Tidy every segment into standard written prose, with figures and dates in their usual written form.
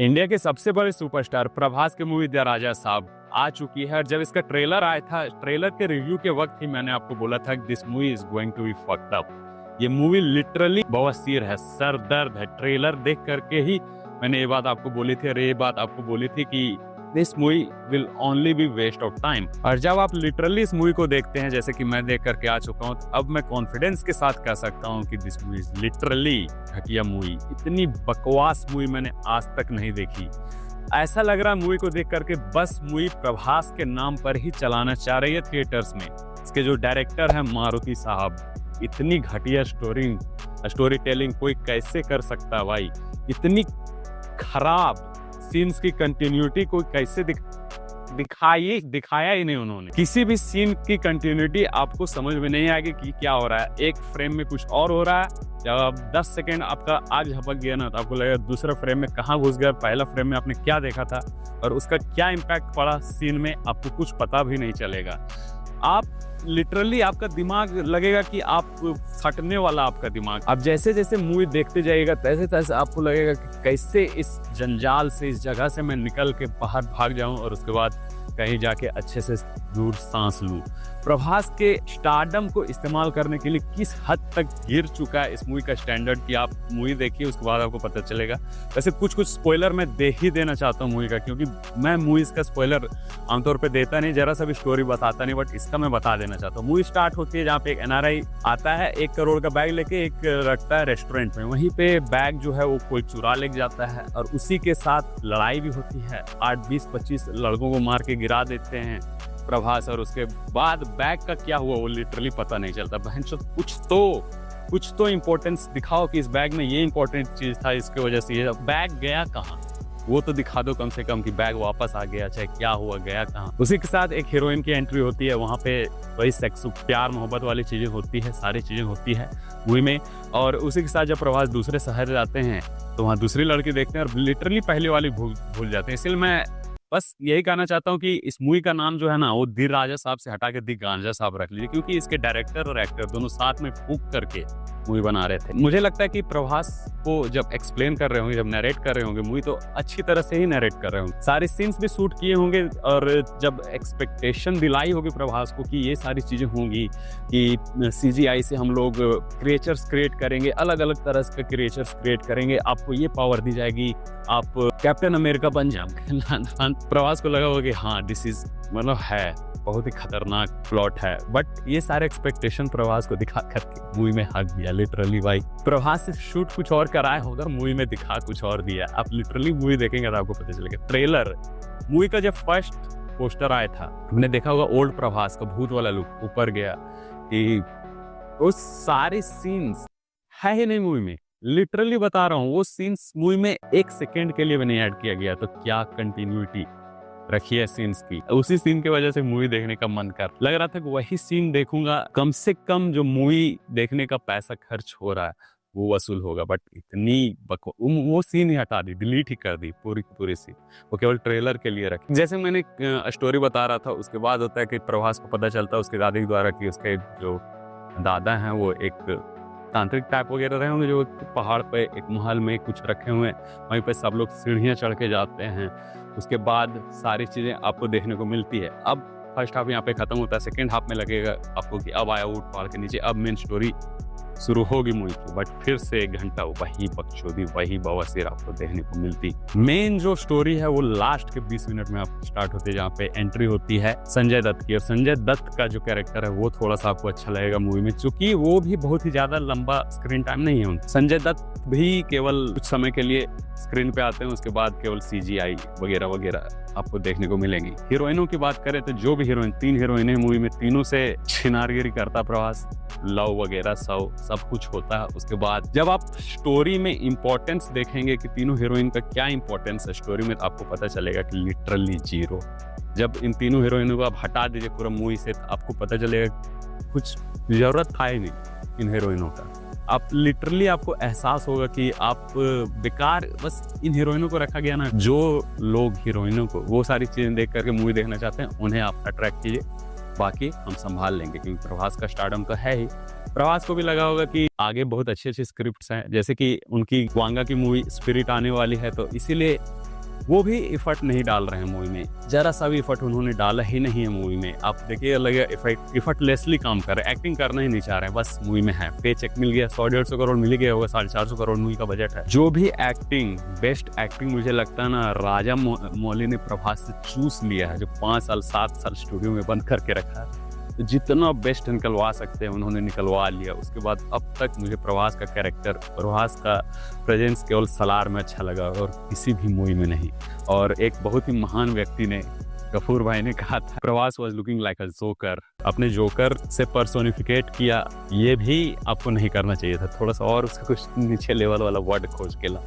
India के सबसे बड़े सुपरस्टार प्रभास की मूवी द राजा साहब आ चुकी है। और जब इसका ट्रेलर आया था, ट्रेलर के रिव्यू के वक्त ही मैंने आपको बोला था कि this movie is going to be fucked up. ये मूवी लिटरली बवासीर है, सर दर्द है। ट्रेलर देख करके ही मैंने ये बात आपको बोली थी, और ये बात आपको बोली थी कि this movie will only be waste of time. और जब आप लिटरली इस मूवी को देखते हैं, जैसे कि मैं देख करके आ चुका हूँ, तो अब मैं कॉन्फिडेंस के साथ कह सकता हूँ कि दिस मूवी इज लिटरली घटिया मूवी। इतनी बकवास मूवी मैंने आज तक नहीं देखी। ऐसा लग रहा है मूवी को देख करके बस मूवी प्रभास के नाम पर ही चलाना चाह रही है थिएटर्स में। इसके जो डायरेक्टर हैं मारुति साहब, इतनी घटिया स्टोरी टेलिंग कोई कैसे कर सकता है भाई? इतनी खराब सीन्स की कंटिन्यूटी कोई कैसे दिखाया ही नहीं उन्होंने। किसी भी सीन की कंटिन्यूटी आपको समझ में नहीं आएगी कि क्या हो रहा है। एक फ्रेम में कुछ और हो रहा है, जब 10 सेकेंड आपका आग झपक गया ना, तो आपको लगेगा दूसरा फ्रेम में कहाँ घुस गया, पहला फ्रेम में आपने क्या देखा था और उसका क्या इम्पैक्ट पड़ा सीन में, आपको कुछ पता भी नहीं चलेगा। आप लिटरली आपका दिमाग लगेगा कि आप फटने वाला आपका दिमाग। आप जैसे जैसे मूवी देखते जाइएगा तैसे तैसे आपको लगेगा कि कैसे इस जंजाल से, इस जगह से मैं निकल के बाहर भाग जाऊं और उसके बाद कहीं जाके अच्छे से दूर सांस लूं। प्रभास के स्टारडम को इस्तेमाल करने के लिए किस हद तक गिर चुका है इस मूवी का स्टैंडर्ड, कि आप मूवी देखिए उसके बाद आपको पता चलेगा। वैसे कुछ स्पॉइलर मैं दे ही देना चाहता हूँ मूवी का, क्योंकि मैं मूवीज का स्पॉइलर आमतौर पे देता नहीं, जरा सा भी स्टोरी बताता नहीं, बट इसका मैं बता देना चाहता हूँ। मूवी स्टार्ट होती है जहाँ पे एक NRI आता है, 1 करोड़ का बैग लेके एक रखता है रेस्टोरेंट में। वहीं पे बैग जो है वो कोई चुरा ले जाता है और उसी के साथ लड़ाई भी होती है। 8, 20, 25 लड़कों को मार के गिरा देते हैं प्रभास, और उसके बाद बैग का क्या हुआ वो लिटरली पता नहीं चलता। बहनचोद कुछ तो इम्पोर्टेंस दिखाओ कि इस बैग में ये इम्पोर्टेंट चीज था, इसके वजह से ये बैग गया कहाँ, वो तो दिखा दो कम से कम कि बैग वापस आ गया, चाहे क्या हुआ, गया कहाँ। उसी के साथ एक हीरोइन की एंट्री होती है, वहाँ पे वही सेक्स, प्यार, मोहब्बत वाली चीजें होती है, सारी चीजें होती है मूवी में। और उसी के साथ जब प्रभास दूसरे शहर जाते हैं तो वहाँ दूसरी लड़की देखते हैं और लिटरली पहले वाली भूल जाते हैं। इसलिए मैं बस यही कहना चाहता हूँ कि इस मूवी का नाम जो है ना, वो दी राजा साहब से हटा के दी गांजा साहब रख लीजिए, क्योंकि इसके डायरेक्टर और एक्टर दोनों साथ में फूंक करके मूवी बना रहे थे। मुझे लगता है कि प्रभास को जब एक्सप्लेन कर रहे होंगे, जब नरेट कर रहे होंगे मूवी, तो अच्छी तरह से ही नरेट कर रहे होंगे, सारे सीन्स भी शूट किए होंगे। और जब एक्सपेक्टेशन दिलाई होगी प्रभास को कि ये सारी चीजें होंगी, कि CGI से हम लोग क्रिएचर्स क्रिएट करेंगे, अलग अलग तरह के क्रिएचर्स क्रिएट करेंगे, आपको ये पावर दी जाएगी, आप कैप्टन अमेरिका बन जाओगे। प्रभास को लगा होगा कि हाँ दिस इज मतलब है बहुत ही खतरनाक प्लॉट है। बट ये सारे एक्सपेक्टेशन प्रभास को दिखा करके मूवी में हक दिया लिटरली भाई। प्रभास से शूट कुछ और कराया होगा, मूवी में दिखा कुछ और दिया। आप लिटरली मूवी देखेंगे तो आपको पता चलेगा। ट्रेलर मूवी का जब फर्स्ट पोस्टर आया था, हमने देखा होगा ओल्ड प्रभास का भूत वाला लुक ऊपर गया, कि वो सारे सीन्स है ही नहीं मूवी में। लिटरली बता रहा हूँ, वो सीन्स मूवी में 1 सेकेंड के लिए भी नहीं ऐड किया गया। तो क्या कंटिन्यूटी रखी है सीन्स की। उसी सीन की वजह से मूवी देखने का मन कर लग रहा था कि वही सीन देखूंगा, कम से कम जो मूवी देखने का पैसा खर्च हो रहा है वो वसूल होगा। बट इतनी वो सीन ही हटा दी, डिलीट ही कर दी पूरी सीन, वो केवल ट्रेलर के लिए रखी। जैसे मैंने स्टोरी बता रहा था, उसके बाद होता है कि प्रभास को पता चलता है उसके दादी द्वारा कि उसके जो दादा हैं वो एक तांत्रिक टाइप वगैरह रहे होंगे, जो पहाड़ पे एक महल में कुछ रखे हुए हैं, वहीं पे सब लोग सीढ़ियाँ चढ़ के जाते हैं। उसके बाद सारी चीज़ें आपको देखने को मिलती है। अब फर्स्ट हाफ यहाँ पे खत्म होता है, सेकेंड हाफ में लगेगा आपको कि अब आया ऊट पहाड़ के नीचे, अब मेन स्टोरी शुरू होगी मूवी की। बट फिर से 1 घंटा वही बकचोदी, वही बवासीर आपको देखने को मिलती। मेन जो स्टोरी है वो लास्ट के 20 मिनट में आपको स्टार्ट होती है, जहाँ पे एंट्री होती है संजय दत्त की। और संजय दत्त का जो कैरेक्टर है वो थोड़ा सा आपको अच्छा लगेगा मूवी में, क्योंकि वो भी बहुत ही ज्यादा लंबा स्क्रीन टाइम नहीं है। संजय दत्त भी केवल कुछ समय के लिए स्क्रीन पे आते हैं, उसके बाद केवल CGI वगैरह वगैरह आपको देखने को मिलेंगी। हीरोइनों की बात करें तो जो भी हीरोइन, 3 हीरोइनें मूवी में, तीनों से छिनारगिरी करता प्रभास, लव वगैरह सब कुछ होता है। उसके बाद जब आप स्टोरी में इंपॉर्टेंस देखेंगे कि तीनों हीरोइन का क्या इंपॉर्टेंस है स्टोरी में, तो आपको पता चलेगा कि लिटरली 0। जब इन तीनों हीरोइनों को आप हटा दीजिए पूरा मूवी से, तो आपको पता चलेगा कुछ जरूरत था ही नहीं इन हीरोइनों का। आप लिटरली आपको एहसास होगा कि आप बेकार बस इन हीरोइनों को रखा गया ना। जो लोग हीरोइनों को वो सारी चीजें देख करके मूवी देखना चाहते हैं, उन्हें आप अट्रैक्ट कीजिए, बाकी हम संभाल लेंगे, क्योंकि प्रभास का स्टारडम तो है ही। प्रभास को भी लगा होगा कि आगे बहुत अच्छी अच्छी स्क्रिप्ट्स हैं, जैसे कि उनकी वांगा की मूवी स्पिरिट आने वाली है, तो इसीलिए वो भी इफर्ट नहीं डाल रहे हैं मूवी में, जरा सा भी इफर्ट उन्होंने डाला ही नहीं है मूवी में। आप देखिए लगे इफर्टलेसली काम कर रहे हैं, एक्टिंग करना ही नहीं चाह रहे हैं, बस मूवी में है, पे चेक मिल गया, 100-150 करोड़ मिल गया होगा, 450 करोड़ मूवी का बजट है। जो भी एक्टिंग, बेस्ट एक्टिंग मुझे लगता है ना राजा मौली ने प्रभास से चूस लिया है, जो 5 साल 7 साल स्टूडियो में बंद करके रखा है। तो जितना बेस्ट निकलवा सकते हैं उन्होंने निकलवा लिया। उसके बाद अब तक मुझे प्रभास का कैरेक्टर, प्रभास का प्रेजेंस केवल सलार में अच्छा लगा और किसी भी मूवी में नहीं। और एक बहुत ही महान व्यक्ति ने, गफूर भाई ने कहा था, Prabhas was looking like a joker. अपने जोकर से पर्सोनिफिकेट किया, ये भी आपको नहीं करना चाहिए था, थोड़ा सा और उसका कुछ नीचे लेवल वाला वर्ड खोज के ला,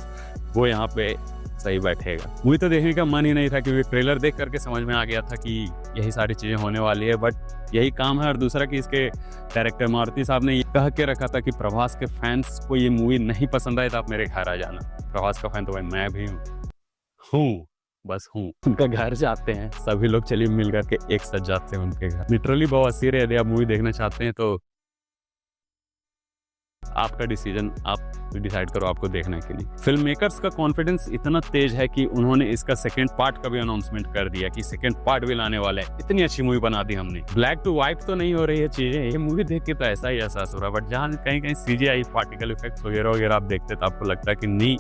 वो यहाँ पे सही बैठेगा। मूवी तो देखने का मन ही नहीं था क्योंकि ट्रेलर देख करके समझ में आ गया था कि यही सारी चीजें होने वाली है, बट यही काम है। और दूसरा कि इसके डायरेक्टर मारुति साहब ने ये कह के रखा था कि प्रभास के फैंस को ये मूवी नहीं पसंद आए तो आप मेरे घर आ जाना। प्रभास का फैन तो भाई मैं भी हूँ, बस हूँ। उनका घर जाते हैं सभी लोग, चलिए मिल करके एक साथ जाते हैं उनके घर। लिटरली बवासीर है। यदि आप मूवी देखना चाहते हैं तो आपका डिसीजन, आप डिसाइड करो आपको देखने के लिए। फिल्म मेकर्स का कॉन्फिडेंस इतना तेज है कि उन्होंने इसका सेकंड पार्ट का भी अनाउंसमेंट कर दिया कि सेकंड पार्ट भी लाने वाला है। इतनी अच्छी मूवी बना दी हमने। ब्लैक टू व्हाइट तो नहीं हो रही है चीजें, ये मूवी देख के तो ऐसा ही एहसास हो रहा है, बट जहाँ कहीं कहीं CGI पार्टिकल इफेक्ट्स वगैरह वगैरह आप देखते तो आपको लगता है कि नहीं,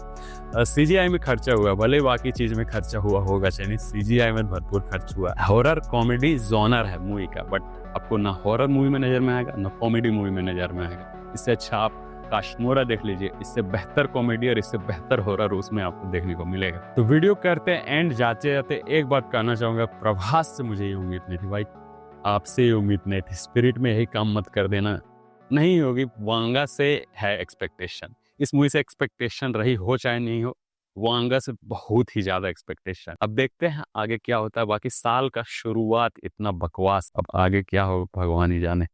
CGI में खर्चा हुआ, भले बाकी चीज में खर्चा हुआ होगा, चलिए CGI में भरपूर खर्च हुआ। हॉरर कॉमेडी जॉनर है मूवी का, बट आपको ना हॉरर मूवी में नजर में आएगा ना कॉमेडी मूवी में नजर में आएगा। इससे अच्छा आप काश्मोरा देख लीजिए, इससे बेहतर कॉमेडी और इससे बेहतर हॉरर उसमें आपको देखने को मिलेगा। तो वीडियो करते हैं एंड, जाते जाते एक बात कहना चाहूंगा, प्रभास से मुझे ये उम्मीद नहीं थी भाई, आपसे ये उम्मीद नहीं थी। स्पिरिट में यही काम मत कर देना, नहीं होगी। वांगा से है एक्सपेक्टेशन, इस मूवी से एक्सपेक्टेशन रही हो चाहे नहीं हो, वांगा से बहुत ही ज्यादा एक्सपेक्टेशन। अब देखते हैं आगे क्या होता है। बाकी साल का शुरुआत इतना बकवास, अब आगे क्या हो भगवान ही जाने।